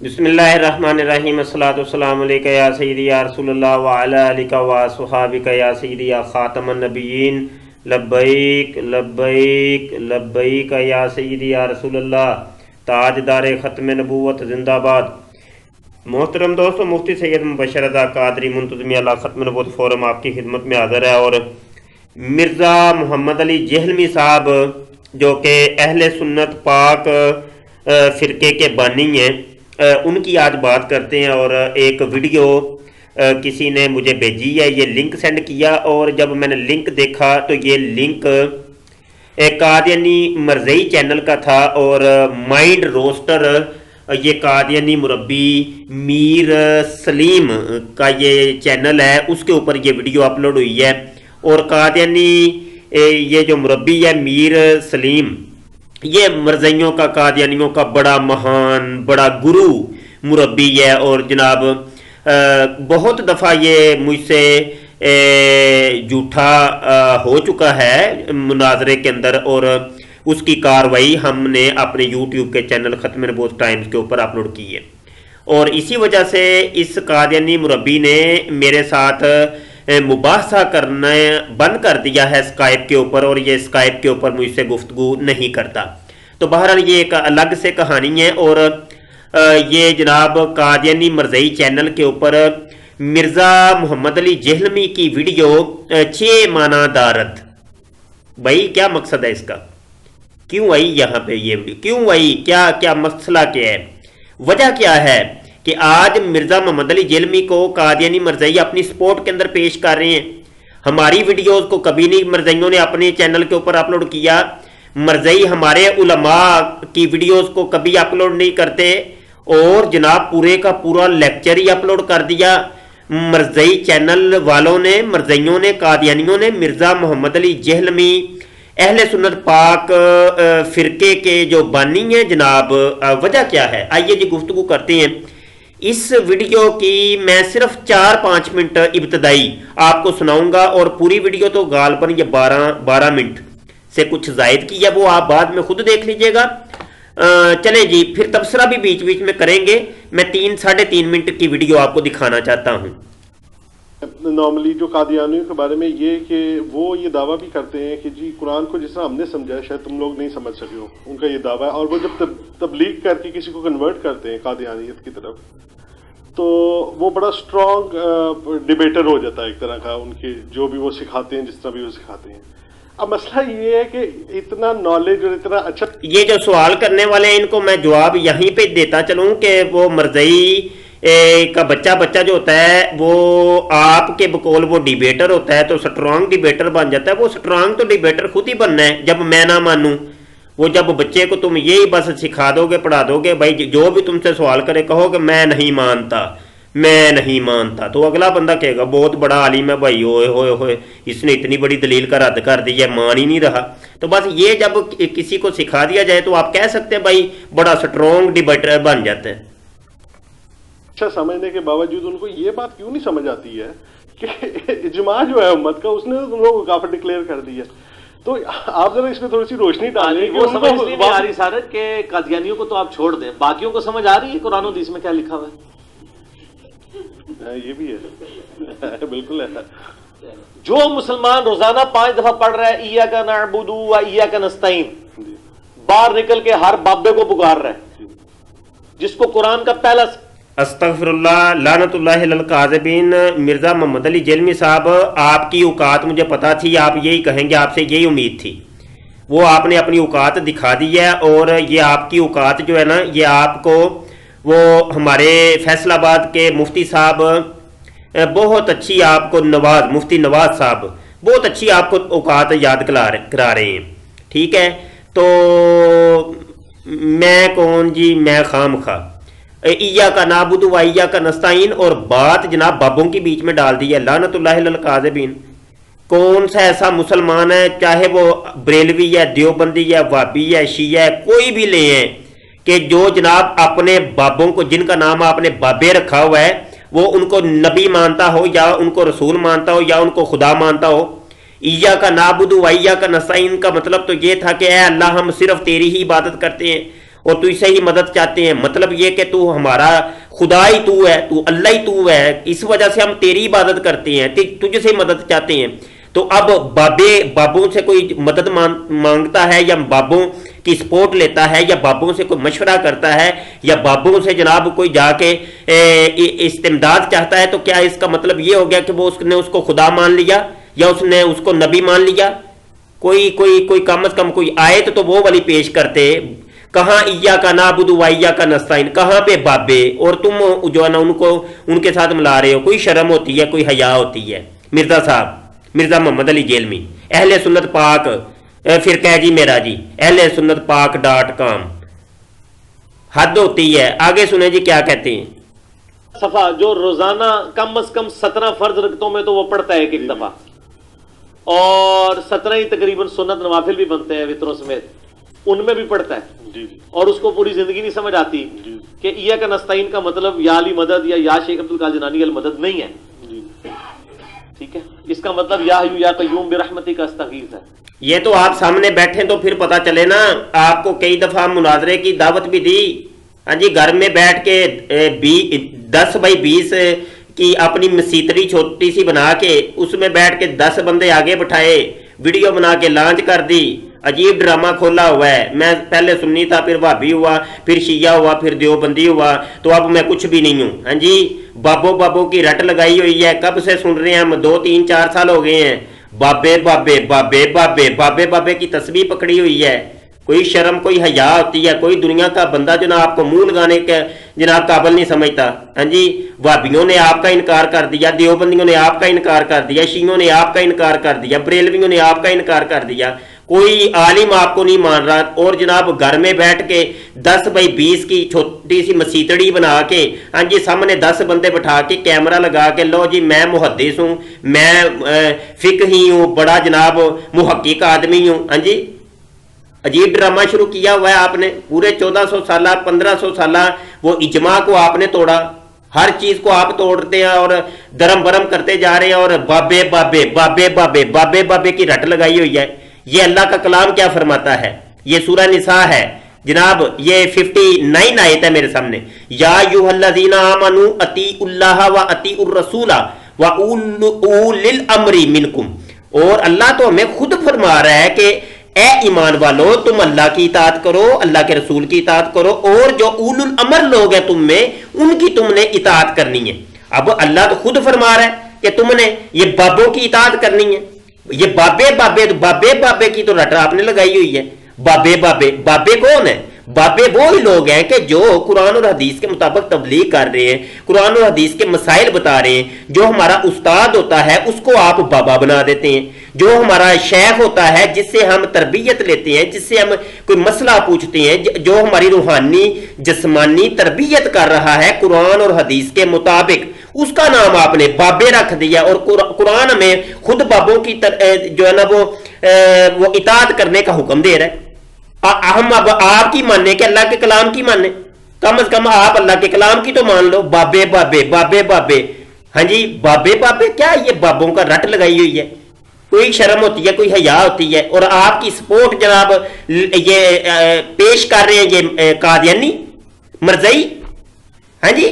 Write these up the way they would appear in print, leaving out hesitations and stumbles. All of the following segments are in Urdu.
بسم اللہ الرحمن الرحیم الصلاۃ والسلام علیکہ یا سیدی یا رسول اللہ وعلی آلک و صحابک یا سیدی یا خاتم النبیین لبیک لبیک لبیک یا سیدی یا رسول اللہ تاجدار ختم نبوت زندہ باد۔ محترم دوستو، مفتی سید مبشر رضا قادری منتظمیہ اللہ ختم نبوت فورم آپ کی خدمت میں حاضر ہے، اور مرزا محمد علی جہلمی صاحب جو کہ اہل سنت پاک فرقے کے بانی ہیں، ان کی آج بات کرتے ہیں۔ اور ایک ویڈیو کسی نے مجھے بھیجی ہے، یہ لنک سینڈ کیا، اور جب میں نے لنک دیکھا تو یہ لنک قادیانی مرزئی چینل کا تھا، اور مائنڈ روسٹر یہ قادیانی مربی میر سلیم کا یہ چینل ہے، اس کے اوپر یہ ویڈیو اپلوڈ ہوئی ہے۔ اور قادیانی یہ جو مربی ہے میر سلیم، یہ مرزائیوں کا قادیانیوں کا بڑا مہان بڑا گرو مربی ہے، اور جناب بہت دفعہ یہ مجھ سے جھوٹا ہو چکا ہے مناظرے کے اندر، اور اس کی کاروائی ہم نے اپنے یوٹیوب کے چینل ختم نبوت ٹائمز کے اوپر اپلوڈ کی ہے۔ اور اسی وجہ سے اس قادیانی مربی نے میرے ساتھ مباحثہ کرنا بند کر دیا ہے اسکائپ کے اوپر، اور یہ اسکائپ کے اوپر مجھ سے گفتگو نہیں کرتا۔ تو بہرحال یہ ایک الگ سے کہانی ہے، اور یہ جناب قادیانی مرزئی چینل کے اوپر مرزا محمد علی جہلمی کی ویڈیو 6 معنی دارت، بھائی کیا مقصد ہے اس کا؟ کیوں آئی یہاں پہ یہ ویڈیو؟ کیوں آئی؟ کیا مسئلہ کیا ہے؟ وجہ کیا ہے کہ آج مرزا محمد علی جہلمی کو قادیانی مرزئی اپنی سپورٹ کے اندر پیش کر رہے ہیں۔ ہماری ویڈیوز کو کبھی نہیں مرزائیوں نے اپنے چینل کے اوپر اپلوڈ کیا، مرزئی ہمارے علماء کی ویڈیوز کو کبھی اپلوڈ نہیں کرتے، اور جناب پورے کا پورا لیکچر ہی اپلوڈ کر دیا مرزئی چینل والوں نے، مرزائیوں نے، قادیانیوں نے۔ مرزا محمد علی جہلمی اہل سنت پاک فرقے کے جو بانی ہیں جناب، وجہ کیا ہے؟ آئیے جی گفتگو کرتے ہیں۔ اس ویڈیو کی میں صرف 4-5 منٹ ابتدائی آپ کو سناؤں گا، اور پوری ویڈیو تو غالباً یہ 12 منٹ سے کچھ زائد کی ہے، وہ آپ بعد میں خود دیکھ لیجئے گا۔ چلیں جی، پھر تبصرہ بھی بیچ بیچ میں کریں گے۔ میں 3-3.5 منٹ کی ویڈیو آپ کو دکھانا چاہتا ہوں۔ نارملی جو قادیانیوں کے بارے میں یہ کہ وہ یہ دعویٰ بھی کرتے ہیں کہ جی قرآن کو جس طرح ہم نے سمجھا ہے شاید تم لوگ نہیں سمجھ سکے ہو، ان کا یہ دعویٰ ہے۔ اور وہ جب تبلیغ کر کے کسی کو کنورٹ کرتے ہیں قادیانیت کی طرف، تو وہ بڑا اسٹرانگ ڈیبیٹر ہو جاتا ہے ایک طرح کا، ان کے جو بھی وہ سکھاتے ہیں جس طرح بھی وہ سکھاتے ہیں۔ اب مسئلہ یہ ہے کہ اتنا نالج اور اتنا اچھا، یہ جو سوال کرنے والے ہیں ان کو میں جواب یہیں پہ دیتا چلوں کہ وہ مرزئی کا بچہ جو ہوتا ہے وہ آپ کے بقول وہ ڈیبیٹر ہوتا ہے، تو سٹرانگ ڈیبیٹر بن جاتا ہے۔ وہ سٹرانگ تو ڈیبیٹر خود ہی بننا ہے جب میں نہ مانوں۔ وہ جب بچے کو تم یہی بس سکھا دو گے، پڑھا دو گے، بھائی جو بھی تم سے سوال کرے کہو کہ میں نہیں مانتا، تو اگلا بندہ کہے گا بہت بڑا عالم ہے بھائی، ہوئے ہوئے ہوئے اس نے اتنی بڑی دلیل کا رد کر دی ہے، مان ہی نہیں رہا۔ تو بس یہ جب کسی کو سکھا دیا جائے تو آپ کہہ سکتے ہیں بھائی بڑا سٹرانگ ڈیبیٹر بن جاتے ہیں۔ اچھا سمجھنے کے باوجود ان کو یہ بات کیوں نہیں سمجھ آتی ہے کہ اجماع جو ہے امت کا، اس نے تم لوگوں کو کافر ڈکلیئر کر دیا۔ تو آپ ذرا اس پہ تھوڑی سی روشنی ڈالیں۔ وہ سمجھ نہیں آ رہی سارا کہ قادیانیوں کو تو آپ چھوڑ دیں، باقیوں کو سمجھ آ رہی ہے قرآن و حدیث میں کیا لکھا ہوا ہے؟ یہ بھی ہے، بالکل ہے۔ جو مسلمان روزانہ 5 دفعہ پڑھ رہا ہے ایاک نعبد و ایاک نستعین، باہر نکل کے ہر بابے کو پکار رہا ہے، جس کو قرآن کا پہلا استغفر اللہ لعنت اللہ علی الکاذبین۔ مرزا محمد علی جہلمی صاحب، آپ کی اوقات مجھے پتا تھی، آپ یہی کہیں گے، آپ سے یہی امید تھی، وہ آپ نے اپنی اوقات دکھا دی ہے۔ اور یہ آپ کی اوقات جو ہے نا، یہ آپ کو وہ ہمارے فیصل آباد کے مفتی صاحب بہت اچھی آپ کو مفتی نواز صاحب بہت اچھی آپ کو اوقات یاد کرا رہے ہیں، ٹھیک ہے؟ تو میں کون جی، میں خام خواہ ایاک نعبد و ایاک نستعین، اور بات جناب بابوں کے بیچ میں ڈال دی ہے، لعنت اللہ علی الکاذبین۔ کون سا ایسا مسلمان ہے، چاہے وہ بریلوی ہے، دیوبندی ہے، وہابی ہے، شیعہ ہے، کوئی بھی لے ہیں، کہ جو جناب اپنے بابوں کو، جن کا نام آپ نے بابے رکھا ہوا ہے، وہ ان کو نبی مانتا ہو، یا ان کو رسول مانتا ہو، یا ان کو خدا مانتا ہو۔ ایاک نعبد و ایاک نستعین کا مطلب تو یہ تھا کہ اے اللہ ہم صرف تیری ہی عبادت کرتے ہیں، اور تو اس سے ہی مدد چاہتے ہیں، مطلب یہ کہ تو ہمارا خدا ہی تو ہے، تو اللہ ہی تو ہے، اس وجہ سے ہم تیری عبادت کرتے ہیں، تجھ سے مدد چاہتے ہیں۔ تو اب بابوں سے کوئی مدد مانگتا ہے یا بابوں کی سپورٹ لیتا ہے یا بابوں سے کوئی مشورہ کرتا ہے یا بابوں سے جناب کوئی جا کے استمداد چاہتا ہے، تو کیا اس کا مطلب یہ ہو گیا کہ وہ اس نے اس کو خدا مان لیا یا اس نے اس کو نبی مان لیا؟ کوئی کم از کم کوئی آیت تو وہ والی پیش کرتے، کہاں ایاک نعبد و ایاک نستعین، کہاں پہ بابے، اور تم جو ہے نا ان کے ساتھ ملا رہے ہو۔ کوئی شرم ہوتی ہے، کوئی حیا ہوتی ہے؟ مرزا صاحب، مرزا محمد علی جیلمی، اہل سنت پاک فرقہ جی میرا جی، اہل سنت پاک.com، حد ہوتی ہے۔ آگے سنیں جی کیا کہتے ہیں۔ صفحہ جو روزانہ کم از کم 17 فرض رکعتوں میں تو وہ پڑھتا ہے ایک دفعہ، اور 17 ہی تقریباً سنت نوافل بھی بنتے ہیں وطروں سمیت، ان میں بھی پڑھتا ہے، اور اس کو پوری زندگی نہیں سمجھ آتی کہ ایاک نستعین کا مطلب یا علی مدد یا شیخ عبد القادر جیلانی المدد نہیں ہے، ٹھیک ہے، اس کا مطلب یا حی یا قیوم برحمتک استغیث ہے۔ یہ تو آپ سامنے بیٹھیں تو پھر پتا چلے نا، آپ کو کئی دفعہ مناظرے کی دعوت بھی دی، ہاں جی، گھر میں بیٹھ کے 10x20 کی اپنی مسیتری چھوٹی سی بنا کے اس میں بیٹھ کے 10 بندے آگے بٹھائے، ویڈیو بنا کے لانچ کر دی، عجیب ڈرامہ کھولا ہوا ہے۔ میں پہلے سنی تھا، پھر وہابی ہوا، پھر شیعہ ہوا، پھر دیوبندی ہوا، تو اب میں کچھ بھی نہیں ہوں، ہاں جی۔ بابوں کی رٹ لگائی ہوئی ہے، کب سے سن رہے ہیں ہم، 2 3 4 سال ہو گئے ہیں، بابے کی تسبیح پکڑی ہوئی ہے۔ کوئی شرم، کوئی حیا ہوتی ہے؟ کوئی دنیا کا بندہ جو نا آپ کو منہ لگانے کے جناب قابل نہیں سمجھتا، ہاں جی۔ وہابیوں نے آپ کا انکار کر دیا، دیوبندیوں نے آپ کا انکار کر دیا، شیعوں نے آپ کا انکار کر دیا، بریلویوں نے آپ کا انکار کر دیا، کوئی عالم آپ کو نہیں مان رہا، اور جناب گھر میں بیٹھ کے 10x20 کی چھوٹی سی مسیتڑی بنا کے، ہاں جی، سامنے 10 بندے بٹھا کے کیمرہ لگا کے، لو جی میں محدث ہوں، میں فقہی ہوں، بڑا جناب محقق آدمی ہوں، ہاں جی۔ عجیب ڈرامہ شروع کیا ہوا ہے آپ نے، پورے 1400 سالہ 1500 سالہ وہ اجماع کو آپ نے توڑا، ہر چیز کو آپ توڑتے ہیں اور درم برم کرتے جا رہے ہیں، اور بابے کی رٹ لگائی ہوئی ہے۔ یہ اللہ کا کلام کیا فرماتا ہے؟ یہ سورہ نساء ہے جناب، یہ 59 آیت ہے میرے سامنے، یا ایھا الذین آمنوا اطیعوا اللہ و اطیعوا الرسول و اولی الامر منکم، اور اللہ تو ہمیں خود فرما رہا ہے کہ اے ایمان والو تم اللہ کی اطاعت کرو، اللہ کے رسول کی اطاعت کرو، اور جو اول الامر لوگ ہیں تم میں ان کی تم نے اطاعت کرنی ہے۔ اب اللہ تو خود فرما رہا ہے کہ تم نے یہ بابوں کی اطاعت کرنی ہے۔ یہ بابے کی تو رٹ آپ نے لگائی ہوئی ہے۔ بابے کون ہے؟ بابے وہی لوگ ہیں کہ جو قرآن اور حدیث کے مطابق تبلیغ کر رہے ہیں، قرآن اور حدیث کے مسائل بتا رہے ہیں۔ جو ہمارا استاد ہوتا ہے اس کو آپ بابا بنا دیتے ہیں، جو ہمارا شیخ ہوتا ہے جس سے ہم تربیت لیتے ہیں، جس سے ہم کوئی مسئلہ پوچھتے ہیں، جو ہماری روحانی جسمانی تربیت کر رہا ہے قرآن اور حدیث کے مطابق، اس کا نام آپ نے بابے رکھ دیا۔ اور قرآن میں خود بابوں کی جو ہے نا وہ اطاعت کرنے کا حکم دے رہا ہے۔ ہم اب آپ کی ماننے کہ اللہ کے کلام کی ماننے؟ کم از کم آپ اللہ کے کلام کی تو مان لو۔ بابے ہاں جی، بابے کیا یہ بابوں کا رٹ لگائی ہوئی ہے؟ کوئی شرم ہوتی ہے، کوئی حیا ہوتی ہے؟ اور آپ کی سپورٹ جناب یہ پیش کر رہے ہیں یہ قادیانی مرزئی، ہاں جی۔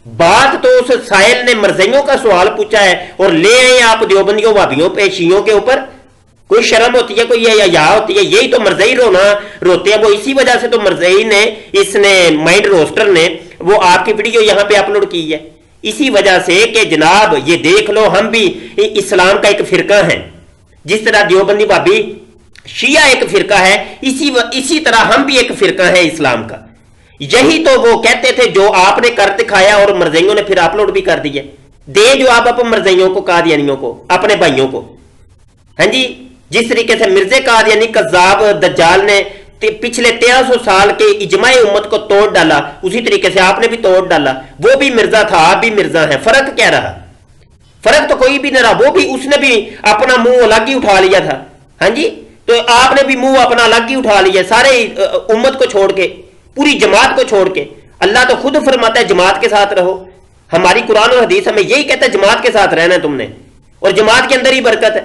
بات تو اس سائل نے مرزئیوں کا سوال پوچھا ہے اور لے آئے آپ دیوبندیوں وہابیوں پہ شیعوں کے اوپر۔ کوئی شرم ہوتی ہے، کوئی حیا ہوتی ہے؟ یہی تو مرزئی روتے ہیں، وہ اسی وجہ سے تو مرزئی نے اس نے مائنڈ روسٹر نے وہ آپ کی ویڈیو یہاں پہ اپلوڈ کی ہے، اسی وجہ سے کہ جناب یہ دیکھ لو ہم بھی اسلام کا ایک فرقہ ہیں، جس طرح دیوبندی وہابی شیعہ ایک فرقہ ہے، اسی طرح ہم بھی ایک فرقہ ہے اسلام کا۔ یہی تو وہ کہتے تھے جو آپ نے کر دکھایا اور مرزئیوں نے پھر اپلوڈ بھی کر دیا۔ دے جو آپ اپنے مرزئیوں کو، قادیانیوں کو، اپنے بھائیوں کو، ہاں جی۔ جس طریقے سے مرزا قادیانی کذاب دجال نے پچھلے 1300 سال کے اجماع امت کو توڑ ڈالا، اسی طریقے سے آپ نے بھی توڑ ڈالا۔ وہ بھی مرزا تھا، آپ بھی مرزا ہیں، فرق کیا رہا؟ فرق تو کوئی بھی نہ رہا۔ وہ بھی، اس نے بھی اپنا منہ الگ ہی اٹھا لیا تھا، ہاں جی، تو آپ نے بھی منہ اپنا الگ ہی اٹھا لیا، سارے امت کو چھوڑ کے، پوری جماعت کو چھوڑ کے۔ اللہ تو خود فرماتا ہے جماعت کے ساتھ رہو۔ ہماری قرآن اور حدیث ہمیں یہی کہتا ہے جماعت کے ساتھ رہنا ہے تم نے، اور جماعت کے اندر ہی برکت ہے۔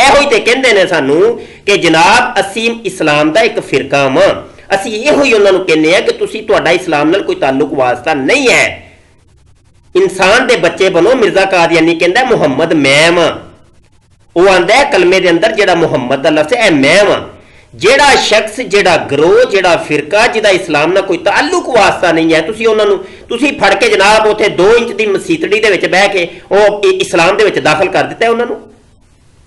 ਇਹੋ ਹੀ ਤੇ ਕਹਿੰਦੇ ਨੇ ਸਾਨੂੰ ਕਿ ਜਨਾਬ ਅਸੀਂ ਇਸਲਾਮ ਦਾ ਇੱਕ ਫਿਰਕਾ ਵਾਂ, ਅਸੀਂ ਇਹੋ ਹੀ ਉਹਨਾਂ ਨੂੰ ਕਹਿੰਦੇ ਆ ਕਿ ਤੁਸੀਂ ਤੁਹਾਡਾ ਇਸਲਾਮ ਨਾਲ ਕੋਈ ਤਾਲੁਕ ਵਾਸਤਾ ਨਹੀਂ ਹੈ, ਇਨਸਾਨ ਦੇ ਬੱਚੇ ਬਣੋ। ਮਿਰਜ਼ਾ ਕਾਦੀਆਨੀ ਕਹਿੰਦਾ ਮੁਹੰਮਦ ਮੈਂ ਵਾਂ, ਉਹ ਆਂਦਾ ਹੈ ਕਲਮੇ ਦੇ ਅੰਦਰ ਜਿਹੜਾ ਮੁਹੰਮਦ ਦਾ ਲਫ਼ਜ਼ ਹੈ ਮੈਂ ਵਾਂ। ਜਿਹੜਾ ਸ਼ਖਸ, ਜਿਹੜਾ ਗਰੋਹ, ਜਿਹੜਾ ਫਿਰਕਾ ਜਿਹਦਾ ਇਸਲਾਮ ਨਾਲ ਕੋਈ ਤਾਲੁਕ ਵਾਸਤਾ ਨਹੀਂ ਹੈ, ਤੁਸੀਂ ਉਹਨਾਂ ਨੂੰ ਤੁਸੀਂ ਫੜ ਕੇ ਜਨਾਬ ਉੱਥੇ 2 ਇੰਚ ਦੀ ਮਸੀਤੜੀ ਦੇ ਵਿੱਚ ਬਹਿ ਕੇ ਉਹ ਇਸਲਾਮ ਦੇ ਵਿੱਚ ਦਾਖਲ ਕਰ ਦਿੱਤਾ ਹੈ ਉਹਨਾਂ ਨੂੰ।